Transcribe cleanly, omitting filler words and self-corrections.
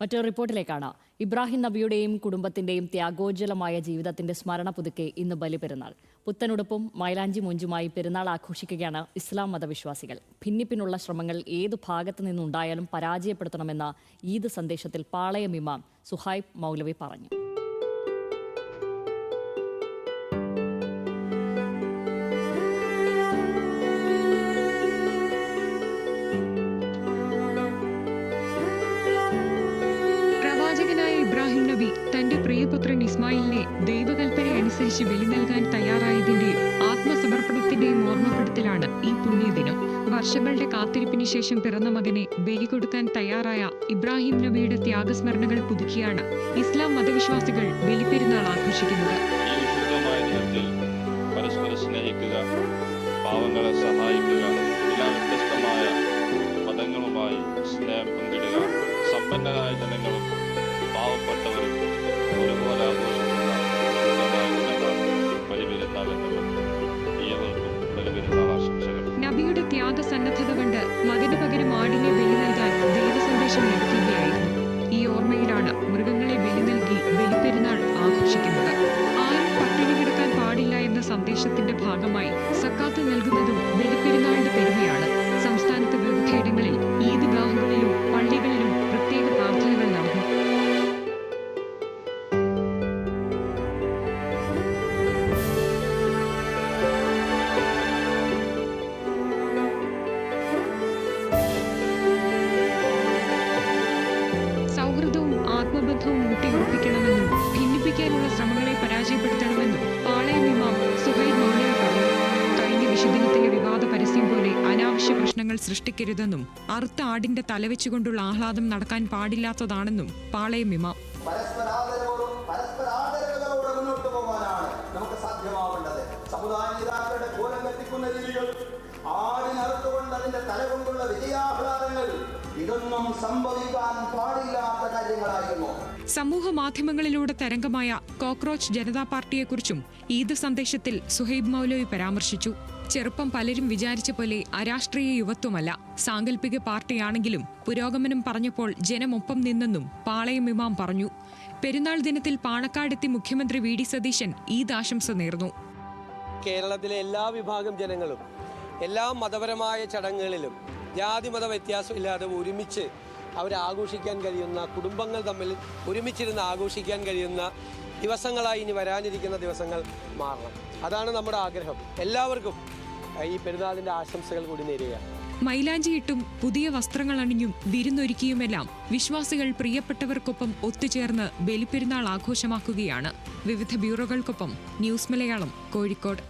മറ്റൊരു റിപ്പോർട്ടിലേക്കാണ്. ഇബ്രാഹിം നബിയുടെയും കുടുംബത്തിന്റെയും ത്യാഗോജ്വലമായ ജീവിതത്തിന്റെ സ്മരണ പുതുക്കെ ഇന്ന് ബലിപെരുന്നാൾ. പുത്തനുടുപ്പും മൈലാഞ്ചി മൊഞ്ചുമായി പെരുന്നാൾ ആഘോഷിക്കുകയാണ് ഇസ്ലാം മതവിശ്വാസികൾ. ഭിന്നിപ്പിനുള്ള ശ്രമങ്ങൾ ഏതു ഭാഗത്തു നിന്നുണ്ടായാലും പരാജയപ്പെടുത്തണമെന്ന ഈദ് സന്ദേശത്തിൽ പാളയം ഇമാം സുഹൈബ് മൗലവി പറഞ്ഞു. ഇബ്രാഹിം നബി തന്റെ പ്രിയപുത്രൻ ഇസ്മായിലിനെ ദൈവകൽപ്പന അനുസരിച്ച് ബലി നൽകാൻ തയ്യാറായതിന്റെയും ആത്മസമർപ്പണത്തിന്റെയും ഓർമ്മപ്പെടുത്തലാണ് ഈ പുണ്യദിനം. വർഷങ്ങളുടെ കാത്തിരിപ്പിന് ശേഷം പിറന്ന മകനെ ബലി കൊടുക്കാൻ തയ്യാറായ ഇബ്രാഹിം നബിയുടെ ത്യാഗസ്മരണകൾ പുതുക്കിയാണ് ഇസ്ലാം മതവിശ്വാസികൾ ബലിപ്പെരുന്നാൾ ആഘോഷിക്കുന്നത്. പരസ്പരം സ്നേഹിക്കുക, പാവങ്ങളെ സഹായിക്കുക, എല്ലാ വ്യത്യസ്തമായ മതങ്ങളുമായി സ്നേഹം പങ്കിടുക, സമ്പന്നരായ ജനങ്ങളും പാവപ്പെട്ടവരും ഒരുപോലെ ആഘോഷിക്കുന്ന ബലിപെരുന്നാൾ എന്നുള്ളത്. ഏവർക്കും ബലിപെരുന്നാൾ ആശംസകൾ. നബിയുടെ ത്യാഗസന്നദ്ധത കൊണ്ട് മകന് പകരം ആടിനെ ബലി നൽകാൻ ദൈവസന്ദേശം ലഭിക്കുകയായിരുന്നു. ഈ ഓർമ്മയിലാണ് മൃഗങ്ങളെ ബലി നൽകി ബലിപ്പെരുന്നാൾ ആഘോഷിക്കുന്നത്. ആരും പട്ടിണി കിടക്കാൻ പാടില്ല എന്ന സന്ദേശത്തിന്റെ ഭാഗമായി സക്കാത്ത് നൽകുന്നതും ബലിപ്പെരുന്നാളിന്റെ പെരുമയാണ്. സംസ്ഥാനത്ത് വിവിധയിടങ്ങളിൽ ഈദ്ഗാഹുകളിലും പള്ളികളിലും പ്രത്യേക പ്രാർത്ഥനകൾ നടന്നു. സൗഹൃദവും ആത്മബന്ധവും ഊട്ടിയുറപ്പിക്കണമെന്നും ഭിന്നിപ്പിക്കാനുള്ള ശ്രമങ്ങളെ പരാജയപ്പെടുത്തണമെന്നും പാളയം ഇമാം സുഹൈബ് മൗലവി പറഞ്ഞു. കഴിഞ്ഞ വിഷുദിനത്തിലെ വിവാദ പരസ്യം പോലെ അനാവശ്യ പ്രശ്നങ്ങൾ സൃഷ്ടിക്കരുതെന്നും അറുത്ത ആടിന്റെ തലവെച്ചുകൊണ്ടുള്ള ആഹ്ലാദം നടക്കാൻ പാടില്ലാത്തതാണെന്നും പാളയം ഇമാം. മുന്നോട്ട് പോകാനാണ് നമുക്ക് സാധ്യമാവേണ്ടത്. സമുദായ നേതാക്കളുടെ കോലം കത്തിക്കുന്ന രീതികൾ, ആടിനറുത്തുകൊണ്ട് അതിന്റെ തല കൊണ്ടുള്ള വിജയാഹ്ലാദങ്ങൾ, ഇതൊന്നും സംഭവിക്കാൻ പാടില്ലാത്ത കാര്യങ്ങളായിരുന്നു. സമൂഹ മാധ്യമങ്ങളിലൂടെ തരംഗമായ കോക്രോച്ച് ജനതാ പാർട്ടിയെക്കുറിച്ചും ഈദ് സന്ദേശത്തിൽ സുഹൈബ് മൗലവി പരാമർശിച്ചു. ചെറുപ്പം പലരും വിചാരിച്ച പോലെ അരാഷ്ട്രീയ യുവത്വമല്ല, സാങ്കല്പിക പാർട്ടിയാണെങ്കിലും പുരോഗമനം പറഞ്ഞപ്പോൾ ജനമൊപ്പം നിന്നെന്നും പാളയം ഇമാം പറഞ്ഞു. പെരുന്നാൾ ദിനത്തിൽ പാണക്കാടെത്തി മുഖ്യമന്ത്രി വി ഡി സതീശൻ ഈദ് ആശംസ നേർന്നു. കേരളത്തിലെ എല്ലാ വിഭാഗം ജനങ്ങളും എല്ലാ മതപരമായ ചടങ്ങുകളിലും ജാതിമത വ്യത്യാസമില്ലാതെ ഒരുമിച്ച് അവരാഘോഷിക്കാൻ കഴിയുന്ന, കുടുംബങ്ങൾ തമ്മിൽ ഒരുമിച്ചിരുന്ന് ആഘോഷിക്കാൻ കഴിയുന്ന ദിവസങ്ങളായി ഇനി വരാനിരിക്കുന്ന ദിവസങ്ങൾ മാറണം. അതാണ് നമ്മുടെ ആഗ്രഹം. എല്ലാവർക്കും ഈ പെരുന്നാളിൻ്റെ ആശംസകൾ കൂടി നേരുക. മൈലാഞ്ചിയിട്ടും പുതിയ വസ്ത്രങ്ങൾ അണിഞ്ഞും വിരുന്നൊരുക്കിയുമെല്ലാം വിശ്വാസികൾ പ്രിയപ്പെട്ടവർക്കൊപ്പം ഒത്തുചേർന്ന് ബലിപ്പെരുന്നാൾ ആഘോഷമാക്കുകയാണ്. വിവിധ ബ്യൂറോകൾക്കൊപ്പം ന്യൂസ് മലയാളം, കോഴിക്കോട്.